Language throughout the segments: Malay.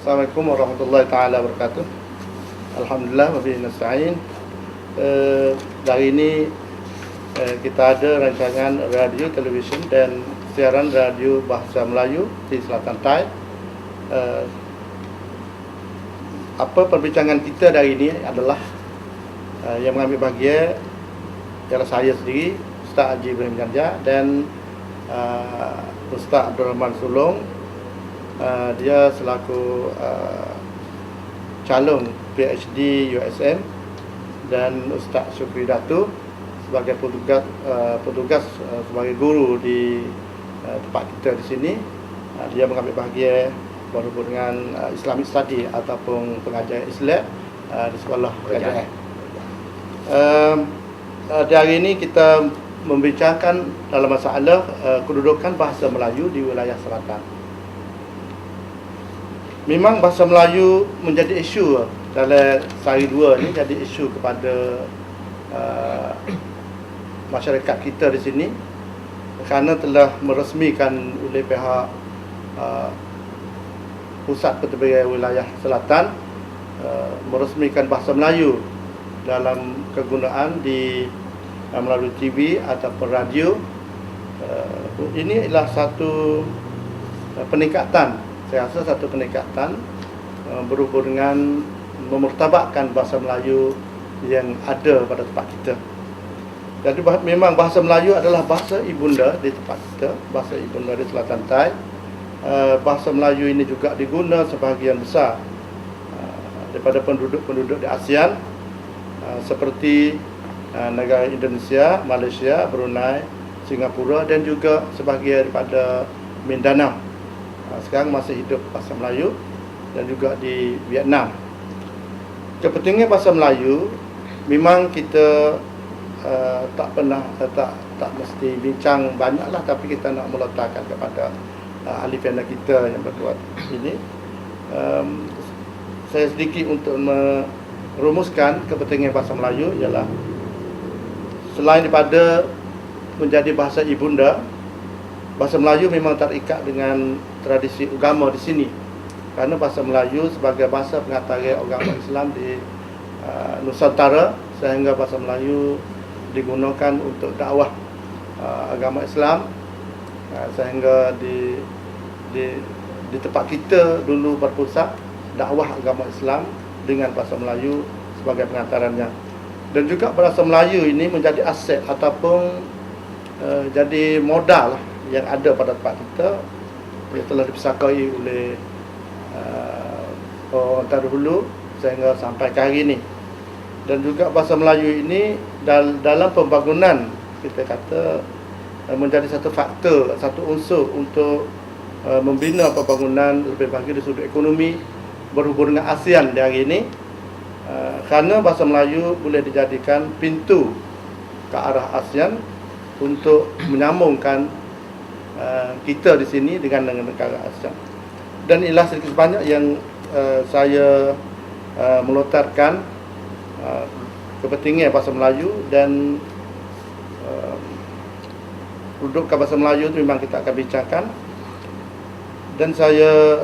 Assalamualaikum warahmatullahi taala wabarakatuh. Alhamdulillah wa bihi nasta'in. Hari ini kita ada rancangan radio, televisyen dan siaran radio bahasa Melayu di Selatan Thai. Apa perbincangan kita hari ini adalah yang mengambil bahagian ialah saya sendiri, Ustaz Haji Ibrahim Janja, dan Ustaz Abdul Rahman Sulong. Dia selaku calon PhD USM, dan Ustaz Syukri Datu sebagai petugas sebagai guru di tempat kita di sini. Dia mengambil bahagian berhubung dengan Islamic Study ataupun pengajaran Islam di sekolah kerajaan. Di hari ini kita membincangkan dalam masalah kedudukan bahasa Melayu di wilayah selatan. Memang bahasa Melayu menjadi isu dalam sehari dua ni, jadi isu kepada masyarakat kita di sini kerana telah meresmikan oleh pihak pusat pentadbiran wilayah selatan meresmikan bahasa Melayu dalam kegunaan di melalui TV ataupun radio. Ini adalah satu peningkatan, saya rasa satu peningkatan berhubung dengan memertabakkan bahasa Melayu yang ada pada tempat kita. Jadi memang bahasa Melayu adalah bahasa ibunda di tempat kita, bahasa ibunda di Selatan Thai. Bahasa Melayu ini juga diguna sebahagian besar daripada penduduk-penduduk di ASEAN, seperti negara Indonesia, Malaysia, Brunei, Singapura dan juga sebahagian daripada Mindanao. Sekarang masih hidup bahasa Melayu, dan juga di Vietnam. Kepentingan bahasa Melayu memang kita tak pernah tak mesti bincang banyaklah, tapi kita nak meletakkan kepada ahli pihak kita yang berbuat ini. Saya sedikit untuk merumuskan kepentingan bahasa Melayu ialah selain daripada menjadi bahasa ibunda, bahasa Melayu memang terikat dengan tradisi agama di sini. Kerana bahasa Melayu sebagai bahasa pengantara agama Islam di Nusantara, sehingga bahasa Melayu digunakan untuk dakwah agama Islam, sehingga di tempat kita dulu berpusat dakwah agama Islam dengan bahasa Melayu sebagai pengantarannya. Dan juga bahasa Melayu ini menjadi aset ataupun jadi modal yang ada pada tempat kita, yang telah dipesakai oleh orang terdahulu sehingga sampai ke hari ini. Dan juga bahasa Melayu ini dalam pembangunan, kita kata, menjadi satu faktor, satu unsur untuk membina pembangunan lebih bagi dari sudut ekonomi berhubung dengan ASEAN di hari ini. Kerana bahasa Melayu boleh dijadikan pintu ke arah ASEAN untuk menyambungkan kita di sini dengan negara ASEAN. Dan inilah sedikit sebanyak yang saya melontarkan kepentingan bahasa Melayu, dan kedudukan bahasa Melayu itu memang kita akan bincangkan. Dan saya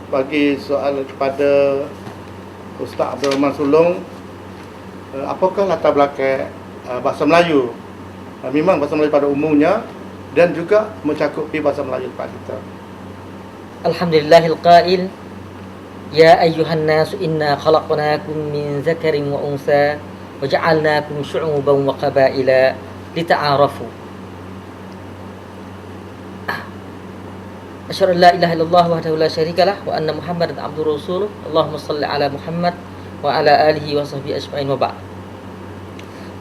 bagi soal kepada Ustaz Abdul Rahman Sulong, apakah latar belakang bahasa Melayu? Memang bahasa Melayu pada umumnya, dan juga mencakupi bahasa Melayu tempat kita. Alhamdulillahil qail, ya ayyuhan nasu inna khalaqnakum min zakarin wa unsa wa ja'alnakum syu'uban wa qabaila lita'arafu. Asyhadu an la ilaha illallah wahdahu la syarikalah wa anna Muhammadan abduhu rasuluh. Allahumma shalli ala Muhammad wa ala alihi wa sahbihi ajma'in wa ba'd.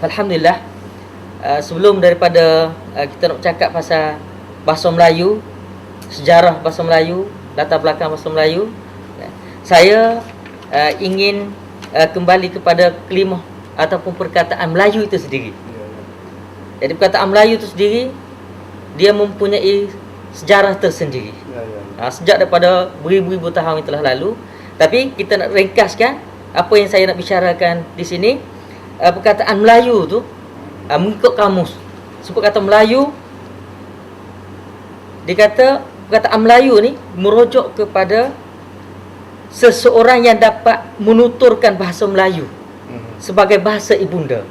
Alhamdulillah, sebelum daripada kita nak cakap pasal bahasa Melayu, sejarah bahasa Melayu, latar belakang bahasa Melayu, saya ingin kembali kepada kelimah ataupun perkataan Melayu itu sendiri. Jadi perkataan Melayu itu sendiri, dia mempunyai sejarah tersendiri. Sejak daripada beribu-ribu tahun yang telah lalu. Tapi kita nak ringkaskan apa yang saya nak bicarakan di sini. Perkataan Melayu tu mengikut kamus, sebut kata Melayu, dia kata perkataan Melayu ni merujuk kepada seseorang yang dapat menuturkan bahasa Melayu sebagai bahasa ibunda.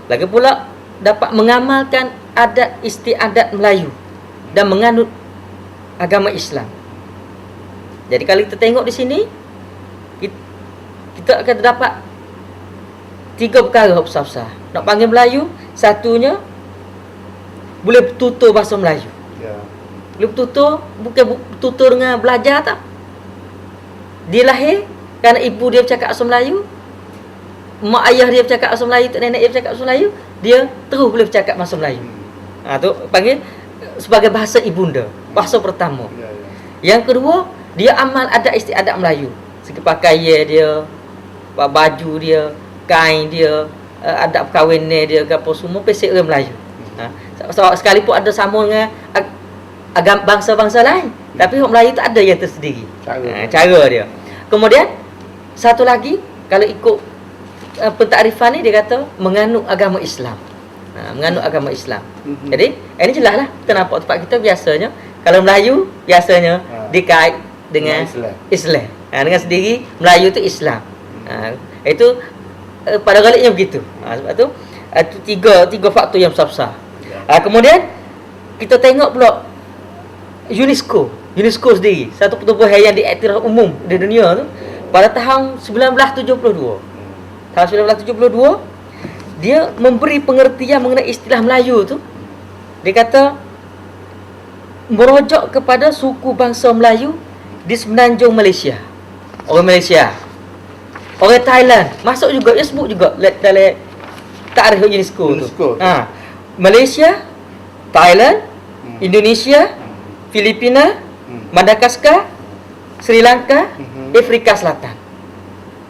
Lagi pula dapat mengamalkan adat istiadat Melayu dan menganut agama Islam. Jadi kalau kita tengok di sini, kita akan dapat 3 perkara besar-besar. Nak panggil Melayu, satunya boleh bertutur bahasa Melayu. Boleh bertutur, bukan bertutur dengan belajar tak. Dia lahir kerana ibu dia bercakap bahasa Melayu, mak ayah dia bercakap bahasa Melayu, nenek dia bercakap bahasa Melayu, dia terus boleh bercakap bahasa Melayu. Tu panggil sebagai bahasa ibunda, bahasa pertama. Yang kedua, dia amal adat istiadat Melayu. Segi pakaian dia, baju dia, kain dia, adat perkahwinan dia, apa semua pesek orang Melayu. Sekalipun ada sama dengan agama bangsa-bangsa lain, tapi orang Melayu tak ada yang tersendiri. Cara dia. Kemudian satu lagi, kalau ikut pentakrifan ni, dia kata menganut agama Islam. Menganut agama Islam. Jadi ini jelaslah kenapa tempat kita biasanya kalau Melayu biasanya dikait dengan Islam. Dengan sendiri Melayu tu Islam. Itu pada galiknya begitu. Sebab tu tiga faktor yang besar-besar. Kemudian kita tengok pula UNESCO sendiri, satu pertubuhan yang diiktiraf umum di dunia tu, pada tahun 1972. Tahun 1972 dia memberi pengertian mengenai istilah Melayu tu. Dia kata merujuk kepada suku bangsa Melayu di semenanjung Malaysia. Orang Malaysia, orang Thailand masuk juga, dia sebut juga dalam tarikh UNESCO tu. Malaysia, Thailand, Indonesia, Filipina, Madagaskar, Sri Lanka, Afrika Selatan.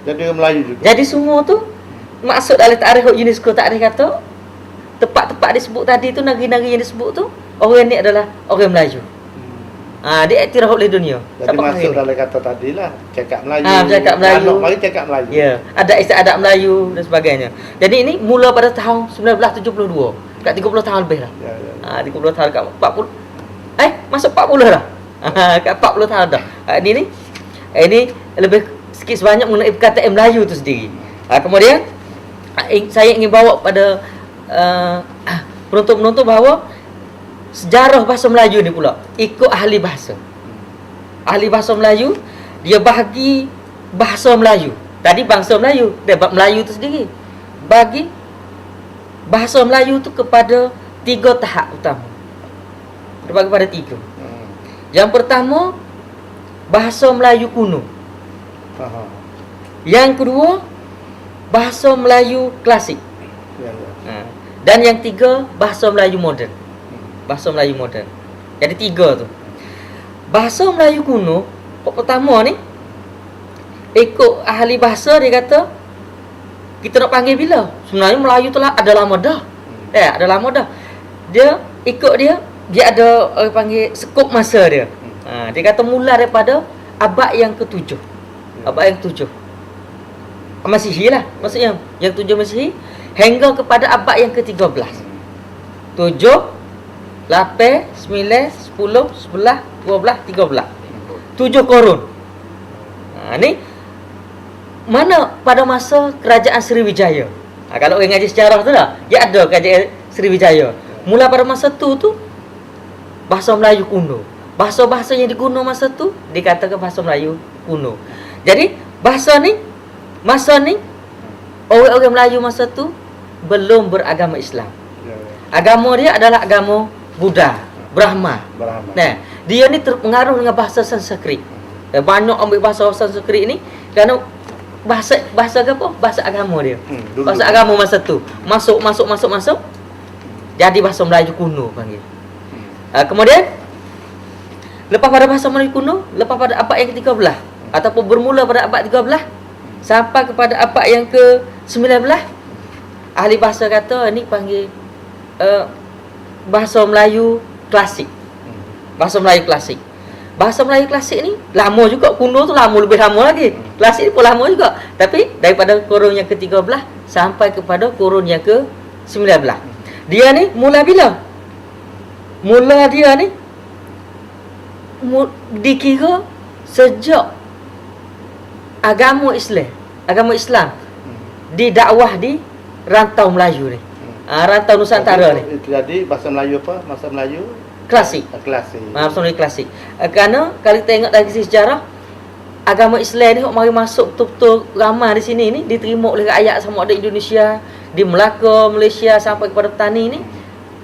Jadi orang Melayu juga. Jadi semua tu masuk dalam tarikh UNESCO. Tak ada kata tempat-tempat disebut tadi tu, negeri-negeri yang disebut tu, orang ni adalah orang Melayu. Dia iktiraf oleh dunia. Jadi masuk dalam kata tadilah, cakap Melayu. Cakap Melayu. Anak mari cakap Melayu. Ya, ada istiadat Melayu dan sebagainya. Jadi ini mula pada tahun 1972. Dekat 30 tahun lebih dah. 30 tahun dekat 40. Masuk 40 dah. Dekat 40 tahun dah. Ini lebih sikit sebanyak mengenai perkataan Melayu tu sendiri. Kemudian saya ingin bawa pada penonton-penonton bahawa sejarah bahasa Melayu ni pula ikut ahli bahasa. Ahli bahasa Melayu, dia bahagi bahasa Melayu. Tadi bangsa Melayu, dia Melayu tu sendiri bagi bahasa Melayu tu kepada 3 tahap utama. Dia bagi kepada 3. Yang pertama, bahasa Melayu kuno. Yang kedua, bahasa Melayu klasik. Dan yang 3, bahasa Melayu moden. Bahasa Melayu moden. Jadi 3 tu. Bahasa Melayu kuno, pertama ni, ikut ahli bahasa dia kata, kita nak panggil bila? Sebenarnya Melayu tu lah ada lama dah. Ada lama dah. Dia ikut dia ada orang panggil skop masa dia. Dia kata mula daripada abad yang ke-7. Abad yang ke-7. Masihi lah. Maksudnya yang 7 Masihi hingga kepada abad yang ke-13. 7, 8, 9, 10, 11, 12, 13. 7 korun. Ni mana pada masa kerajaan Sriwijaya. Kalau orang ngaji sejarah tu lah, dia ada kerajaan Sriwijaya. Mula pada masa tu bahasa Melayu kuno. Bahasa-bahasa yang digunakan masa tu dikatakan bahasa Melayu kuno. Jadi masa ni orang-orang Melayu masa tu belum beragama Islam. Agama dia adalah agama Buddha, Brahma. Nah, dia ni terpengaruh dengan bahasa Sanskrit. Banyak ambil bahasa Sanskrit ni kerana bahasa apa? Bahasa agama dia. Bahasa agama masa tu. Masuk. Jadi bahasa Melayu kuno panggil. Kemudian lepas pada bahasa Melayu kuno, lepas pada abad yang ke-13 ataupun bermula pada abad 13 sampai kepada abad yang ke-19, ahli bahasa kata ni panggil bahasa Melayu klasik. Bahasa Melayu klasik. Bahasa Melayu klasik ni lama juga, kuno tu lama, lebih lama lagi. Klasik ni pun lama juga. Tapi daripada kurun yang ke-13 sampai kepada kurun yang ke-19. Dia ni mula bila? Mula dia ni dikira sejak agama Islam didakwah di rantau Melayu ni. Rantau Nusantara ni. Itu jadi bahasa Melayu apa? Bahasa Melayu Klasik. Klasik. Bahasa Melayu klasik. Kerana kalau kita tengok dari sisi sejarah, agama Islam ni mari masuk betul-betul ramai di sini ni, diterima oleh rakyat sama ada Indonesia, di Melaka, Malaysia sampai kepada petani ni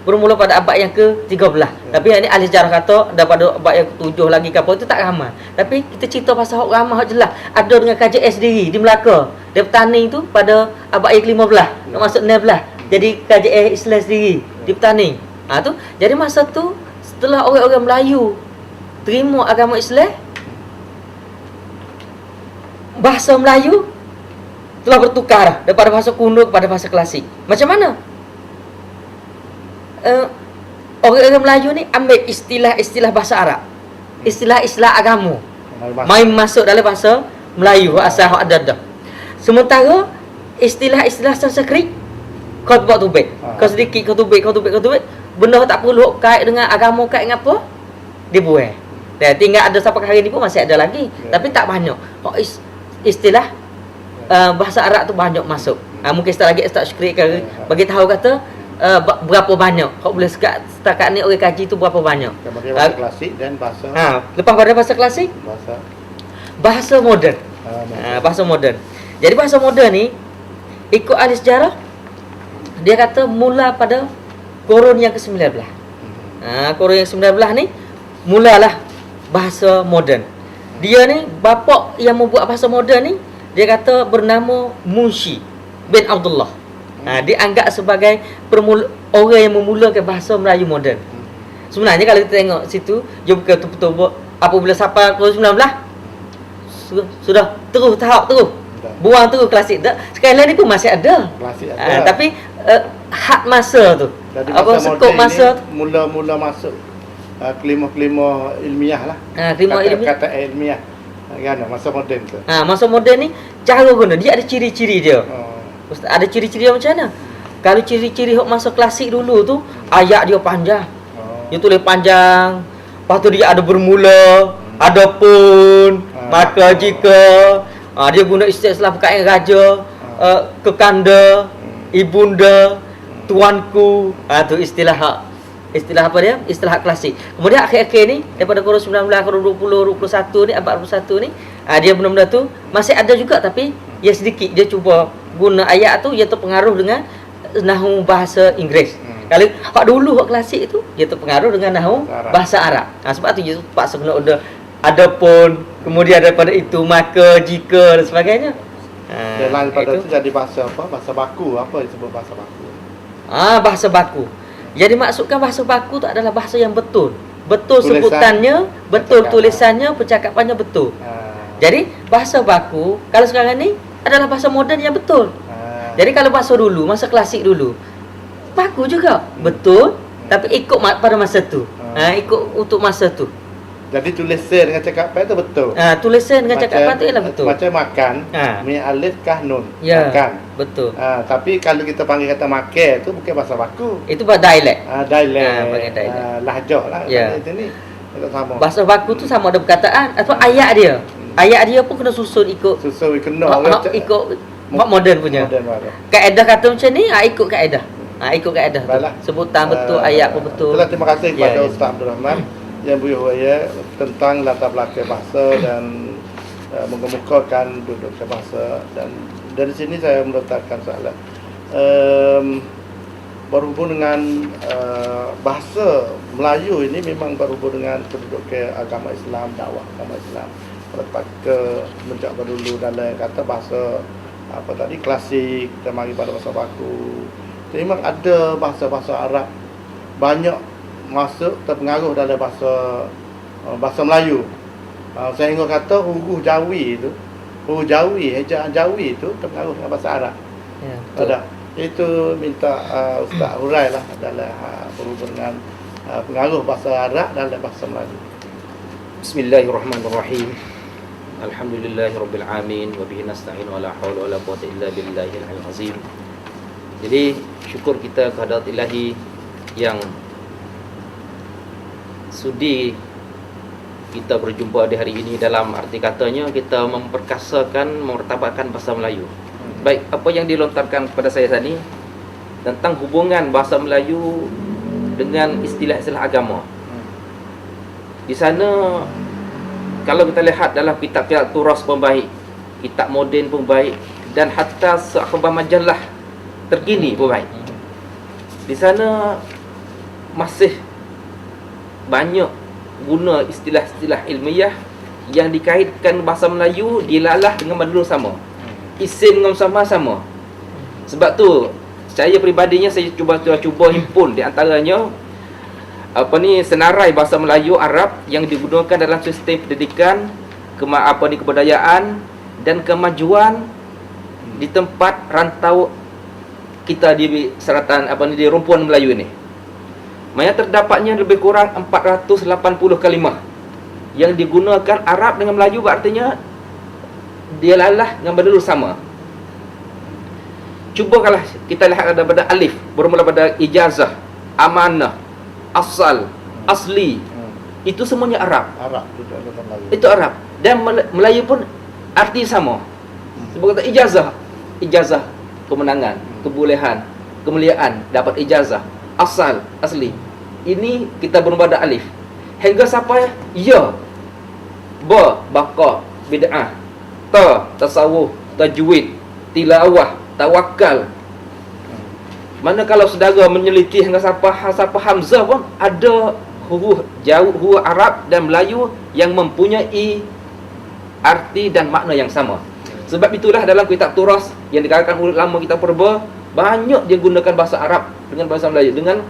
bermula pada abad yang ke-13. Tapi yang ni ahli sejarah kata daripada abad yang ke-7 lagi ke apa itu tak ramai. Tapi kita cerita pasal hak ramai hak jelas. Ada dengan KJS sendiri di Melaka. Dia petani tu pada abad yang ke-15, nak masuk 16. Jadi KJS Islam sendiri di petani. Tu. Jadi masa tu setelah orang-orang Melayu terima agama Islam, bahasa Melayu telah bertukar daripada bahasa kuno kepada bahasa klasik. Macam mana? Orang-orang Melayu ni ambil istilah-istilah bahasa Arab, istilah-istilah agama, main masuk dalam bahasa Melayu asal hak ada. Sementara istilah-istilah Sanskrit kau buat tubik, kau sedikit kau tubik, benda tak perlu kait dengan agama, kait dengan apa dibuat. Dan tinggal ada sampai hari ni pun masih ada lagi, tapi tak banyak. Istilah bahasa Arab tu banyak masuk. Mungkin setakat Syukri bagi tahu kata berapa banyak. Kau boleh setakat ni orang kaji tu berapa banyak. Bahasa klasik dan bahasa lepas pada bahasa klasik, bahasa moden. Bahasa moden. Jadi bahasa moden ni ikut ahli sejarah, dia kata mula pada Qurun yang ke-19. Qurun yang ke-19 ni mulalah bahasa moden. Dia ni bapa yang membuat bahasa moden ni, dia kata bernama Munshi bin Abdullah. Dia anggap sebagai orang yang memulakan bahasa Melayu moden. Sebenarnya kalau kita tengok situ, dia bukan betul-betul apabila sampai Qurun 19 sudah terus tahap terus buang terus klasik tak. Sekarang ni pun masih ada. Tapi hak masa tu. Jadi apa skop masa tu mula-mula masuk kelima-kelima ilmiah lah. Kata ilmiah. Kan masa moden tu. Masa moden ni cara guna dia ada ciri-ciri dia. Ustaz, ada ciri-ciri macam mana? Kalau ciri-ciri hak masa klasik dulu tu, ayat dia panjang. Dia tulis panjang. Lepas tu dia ada bermula, ada pun, maka jika dia guna istilah perkataan raja, kekanda, ibunda, tuanku. Tu istilah apa dia? Istilah klasik. Kemudian akhir-akhir ni daripada Qurun 19, Qurun 20, 21 ni, abad 21 ni, dia benda-benda tu masih ada juga tapi ya sedikit. Dia cuba guna ayat tu, dia terpengaruh dengan nahwu bahasa Inggeris. Kalau hak dulu hak klasik tu dia terpengaruh dengan nahwu bahasa Arab. Sebab tu dia terpaksa kena ada pun, kemudian daripada itu maka, jika dan sebagainya. Dan lain pada itu jadi bahasa apa? Bahasa baku. Apa disebut bahasa baku? Bahasa baku. Jadi maksudkan bahasa baku tu adalah bahasa yang betul. Betul sebutannya, betul tulisannya, percakapannya betul. Jadi bahasa baku kalau sekarang ni adalah bahasa moden yang betul. Jadi kalau bahasa dulu, masa klasik dulu, baku juga, betul, tapi ikut pada masa tu. Ikut untuk masa tu. Jadi tulisan dengan cakapan itu betul. Tulisan dengan cakapan itu ialah betul. Macam makan, mi alif kah nun. Ya, makan. Betul. Tapi kalau kita panggil kata makan itu bukan bahasa baku. Itu bahasa dialek. Dialek. Lahjah lah. Ya. Itu ni sama. Bahasa baku tu sama ada perkataan atau ayat dia. Ayat dia pun kena susun ikut. Ikut moden punya. Kaedah kata macam ni, ikut kaedah. Ikut kaedah. Sebutan betul, ayat pun betul. Itulah, terima kasih kepada Ustaz Abdul Rahman yang berhubungan tentang latar belakang bahasa dan mengemukakan duduk bahasa. Dan dari sini saya meletakkan soalan berhubung dengan bahasa Melayu ini memang berhubung dengan kedudukan agama Islam, dakwah agama Islam. Pada sejak dulu dalam kata bahasa apa tadi klasik, kita mari pada bahasa baku. Memang ada bahasa-bahasa Arab banyak masuk terpengaruh dalam bahasa Melayu. Sehingga kata huruf Jawi itu, ejaan Jawi itu terpengaruh dengan bahasa Arab. Ya, ada. Itu minta Ustaz hurailah dalam berhubung dengan pengaruh bahasa Arab dalam bahasa Melayu. Bismillahirrahmanirrahim. Alhamdulillahirabbil alamin wa bihi nasta'in wa la haula wa la quwwata illa billahil aliyyil azim. Jadi syukur kita kehadrat Ilahi yang sudi kita berjumpa di hari ini dalam arti katanya kita memperkasakan, memertabatkan bahasa Melayu. Baik, apa yang dilontarkan kepada saya tadi tentang hubungan bahasa Melayu dengan istilah-istilah agama. Di sana kalau kita lihat dalam kitab-kitab turas pun baik, kitab moden pun baik, dan hatta seakhbar majalah terkini pun baik. Di sana masih banyak guna istilah-istilah ilmiah yang dikaitkan bahasa Melayu dilalah dengan madlul sama. Isim dengan sama. Sebab tu saya pribadinya saya cuba himpun di antaranya senarai bahasa Melayu Arab yang digunakan dalam sistem pendidikan, kebudayaan dan kemajuan di tempat rantau kita di seratan di rumpuan Melayu ini. Maya terdapatnya lebih kurang 480 kalimah yang digunakan Arab dengan Melayu, berartinya dia lalah dengan madlul sama. Cuba kalau kita lihat daripada alif bermula pada ijazah, amanah, asal, asli, itu semuanya Arab. Arab tidak ada Melayu. Itu Arab. Dan Melayu pun arti sama. Sebab kata ijazah kemenangan, kebolehan, kemuliaan, dapat ijazah. Asal, asli. Ini kita berubah pada alif. Hingga sampai ya, ba, baqa, bid'ah, ta, tasawuf, tajwid, tilawah, tawakal. Mana kalau saudara meneliti hingga sampai Hamzah pun ada huruf Arab dan Melayu yang mempunyai arti dan makna yang sama. Sebab itulah dalam kitab turas yang dikatakan ulama kita purba, banyak dia gunakan bahasa Arab dengan bahasa Melayu dengan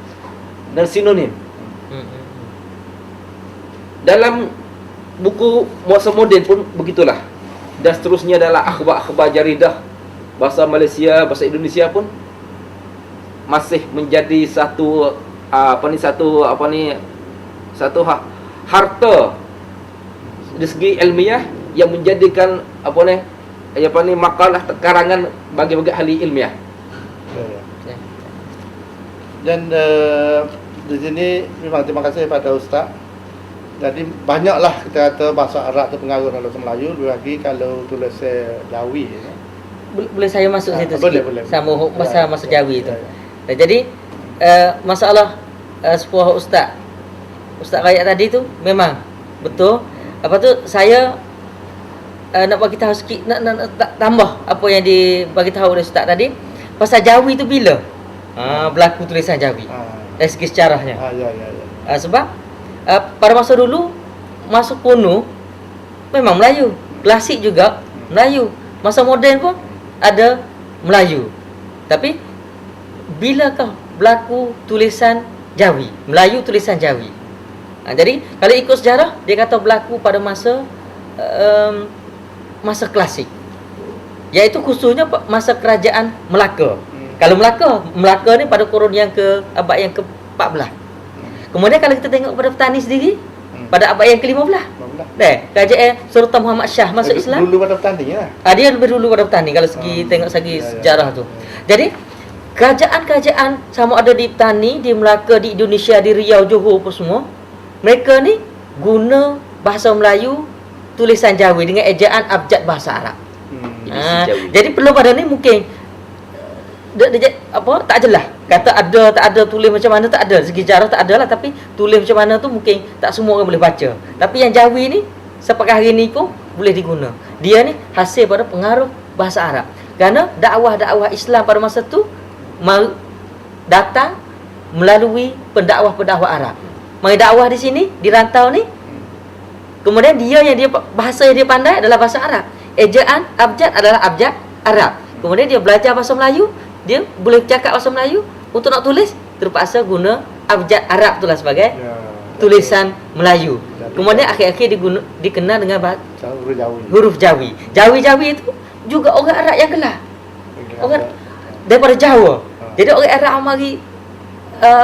sinonim. Dalam buku muasal moden pun begitulah. Dan seterusnya adalah akhbar-akhbar jaridah bahasa Malaysia, bahasa Indonesia pun masih menjadi satu harta dari segi ilmiah yang menjadikan makalah karangan bagi ahli ilmiah. Ya. Dan di sini memang terima kasih pada Ustaz. Jadi banyaklah kita kata bahasa Arab terpengaruh dalam bahasa Melayu, lebih lagi kalau tulis Jawi. Ya. Boleh saya masuk situ boleh, sikit? boleh. Sama masa Jawi itu. Ya. Jadi masalah sepuh Ustaz Rayak tadi tu memang betul. Apa tu saya nak bagi tahu sikit, nak tambah apa yang dibagi tahu oleh Ustaz tadi. Pasal Jawi tu bila berlaku tulisan Jawi dari segi sejarahnya. Ya. Sebab pada masa dulu, masa kuno memang Melayu, klasik juga Melayu. Masa moden pun ada Melayu. Tapi bilakah berlaku tulisan Jawi, Melayu tulisan Jawi? Jadi kalau ikut sejarah dia kata berlaku pada masa masa klasik, iaitu khususnya masa kerajaan Melaka. Kalau Melaka ni pada kurun yang abad yang ke-14. Kemudian kalau kita tengok pada petani sendiri pada abad yang ke-15. Kerajaan Sultan Muhammad Shah masuk Islam. Dulu pada petani lah. Dia lebih dulu pada petani kalau segi tengok segi sejarah tu. Jadi kerajaan-kerajaan sama ada di petani, di Melaka, di Indonesia, di Riau, Johor apa semua, mereka ni guna bahasa Melayu tulisan Jawi dengan ejaan abjad bahasa Arab. Jadi perlu pada ni mungkin tak jelas. Kata ada tak ada, tulis macam mana tak ada. Segi sejarah tak ada lah, tapi tulis macam mana tu mungkin tak semua orang boleh baca. Tapi yang Jawi ni sampai hari ni pun boleh diguna. Dia ni hasil pada pengaruh bahasa Arab. Kerana dakwah-dakwah Islam pada masa tu datang melalui pendakwah-pendakwah Arab. Mari dakwah di sini, di rantau ni. Kemudian bahasa yang dia pandai adalah bahasa Arab. Ejaan abjad adalah abjad Arab. Kemudian dia belajar bahasa Melayu, dia boleh cakap bahasa Melayu, untuk nak tulis terpaksa guna abjad Arab itulah sebagai tulisan Melayu. Kemudian akhir-akhir dikenal dengan huruf Jawi. Jawi itu juga orang Arab yang gelar. Orang daripada Jawa. Jadi orang Arab mari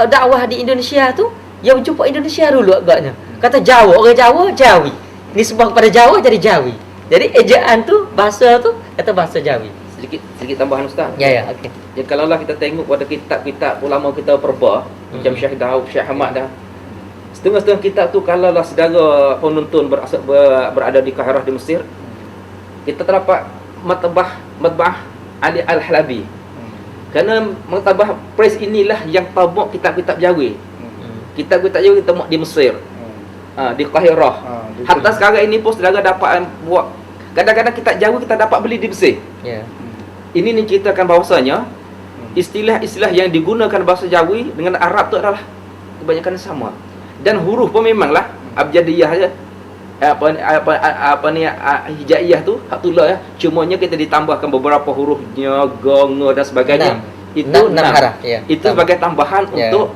dakwah di Indonesia tu, dia berjumpa Indonesia dulu agaknya. Kata Jawa, orang Jawa Jawi. Nisbah kepada Jawa jadi Jawi. Jadi ejaan tu, bahasa tu kata bahasa Jawi. Sedikit tambahan Ustaz. Ya, okey. Jadi kalaulah kita tengok pada kitab-kitab ulama kita purba, macam Syekh Daud, Syekh Ahmad dah, Setengah-setengah kitab tu kalaulah saudara penonton berada di Kahirah di Mesir, kita terdapat matbah Ali Al-Halabi. Kerana maktabah press inilah yang tabuk kitab-kitab Jawi. Kitab-kitab Jawi kita di Mesir. Di Kahirah. Hatta sekarang ini pun saudara dapat buat, kadang-kadang kitab Jawi kita dapat beli di Mesir. Ya. Ini ceritakan bahawasanya istilah-istilah yang digunakan bahasa Jawi dengan Arab tu adalah kebanyakan sama. Dan huruf pun memanglah abjadiyah saja. Hijaiyah tu hatullah ya. Cumanya kita ditambahkan beberapa hurufnya, gonga dan sebagainya. Itu 6 haraf ya. Itu sebagai tambahan untuk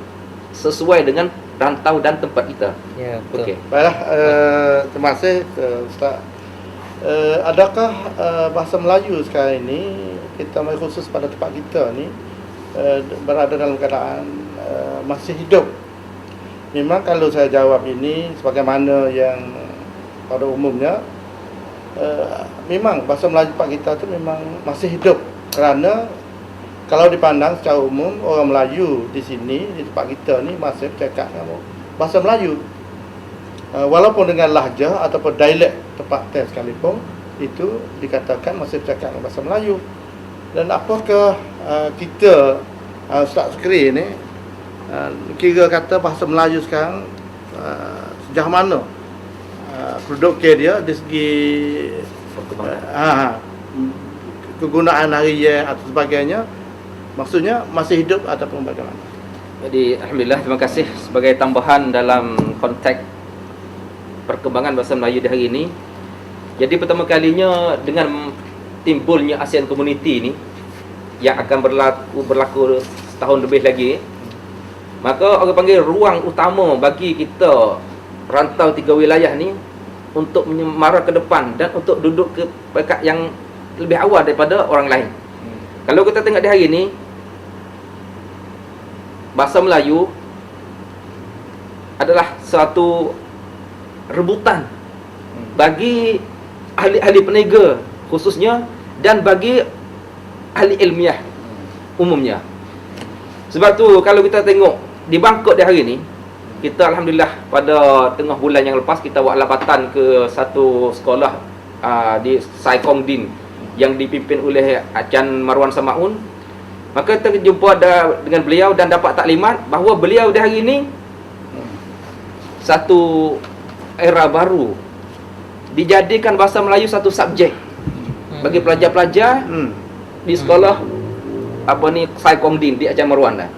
sesuai dengan rantau dan tempat kita. Ya, betul. Okey. Baiklah, terima kasih Ustaz. Adakah bahasa Melayu sekarang ini, kita khusus pada tempat kita ni, berada dalam keadaan masih hidup? Memang kalau saya jawab ini sebagaimana yang pada umumnya, memang bahasa Melayu tempat kita tu memang masih hidup. Kerana kalau dipandang secara umum, orang Melayu di sini, di tempat kita ni masih bercakap bahasa Melayu. Walaupun dengan lahjah ataupun dialek tempat test sekalipun, itu dikatakan masih bercakap bahasa Melayu. Dan apakah kita, Ustaz Zikri ni, kira kata bahasa Melayu sekarang sejauh mana produknya dia dari segi kegunaan harian atau sebagainya, maksudnya masih hidup ataupun bagaimana? Jadi alhamdulillah, terima kasih sebagai tambahan dalam konteks perkembangan bahasa Melayu di hari ini. Jadi pertama kalinya dengan timbulnya ASEAN Community ni yang akan berlaku setahun lebih lagi, maka orang panggil ruang utama bagi kita rantau 3 wilayah ni untuk menyemara ke depan dan untuk duduk ke peringkat yang lebih awal daripada orang lain. Kalau kita tengok di hari ini, bahasa Melayu adalah suatu rebutan bagi ahli-ahli peniaga khususnya dan bagi ahli ilmiah umumnya. Sebab tu kalau kita tengok di Bangkok di hari ini, kita alhamdulillah pada tengah bulan yang lepas kita buat lawatan ke satu sekolah di Sai Kong Din yang dipimpin oleh Acan Marwan Samaun. Maka kita jumpa dengan beliau dan dapat taklimat bahawa beliau di hari ini satu era baru, dijadikan bahasa Melayu satu subjek bagi pelajar-pelajar di sekolah Sai Kong Din di Acan Marwan lah.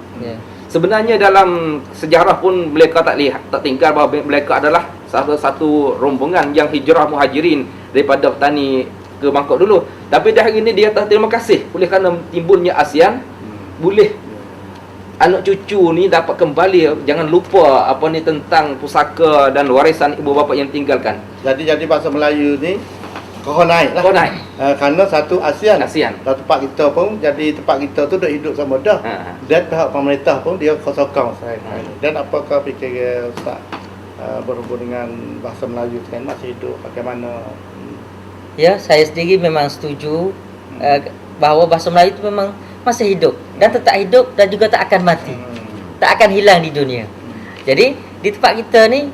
Sebenarnya dalam sejarah pun mereka tak tinggal bahawa mereka adalah salah satu rombongan yang hijrah muhajirin daripada petani ke Bangkok dulu. Tapi dah hari ini dia terima kasih oleh kerana timbulnya ASEAN, boleh anak cucu ni dapat kembali, jangan lupa tentang pusaka dan warisan ibu bapa yang tinggalkan. Jadi bahasa Melayu ni kau naik lah. Kau naik. Kerana satu ASEAN. Dan tempat kita pun, jadi tempat kita tu dah hidup sama dah. Dan pihak pemerintah pun dia sokong saya. Dan apakah fikir Ustaz berhubung dengan bahasa Melayu kan masih hidup, bagaimana? Ya, saya sendiri memang setuju bahawa bahasa Melayu itu memang masih hidup dan tetap hidup dan juga tak akan mati. Tak akan hilang di dunia. Jadi di tempat kita ni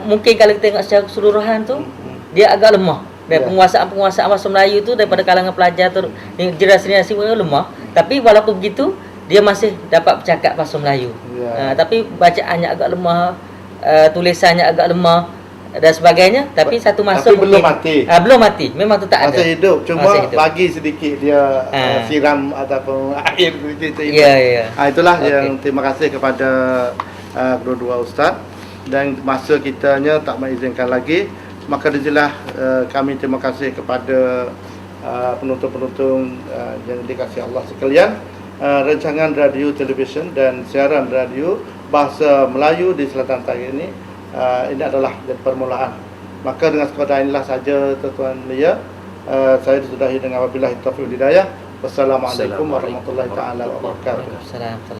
mungkin kalau kita tengok secara keseluruhan tu dia agak lemah. Dan penguasaan bahasa Melayu tu daripada kalangan pelajar tu, generasi lemah. Tapi walaupun begitu, dia masih dapat bercakap bahasa Melayu. Tapi bacaannya agak lemah, tulisannya agak lemah dan sebagainya. Tapi satu masa tapi belum mati. Belum mati, memang tetap ada. Masih hidup, cuma masih hidup. bagi sedikit dia siram ataupun air sedikit. Ya. Itulah yang terima kasih kepada kedua-dua ustaz. Dan masa kitanya tak mengizinkan lagi, maka disinilah kami terima kasih kepada penonton-penonton yang dikasihi Allah sekalian. Rancangan radio, televisyen dan siaran radio bahasa Melayu di Selatan Tahir ini adalah permulaan. Maka dengan sekadar inilah saja tuan-tuan Lia, saya disudahi dengan wabillahi taufiq wal hidayah. Wassalamualaikum warahmatullahi taala wabarakatuh.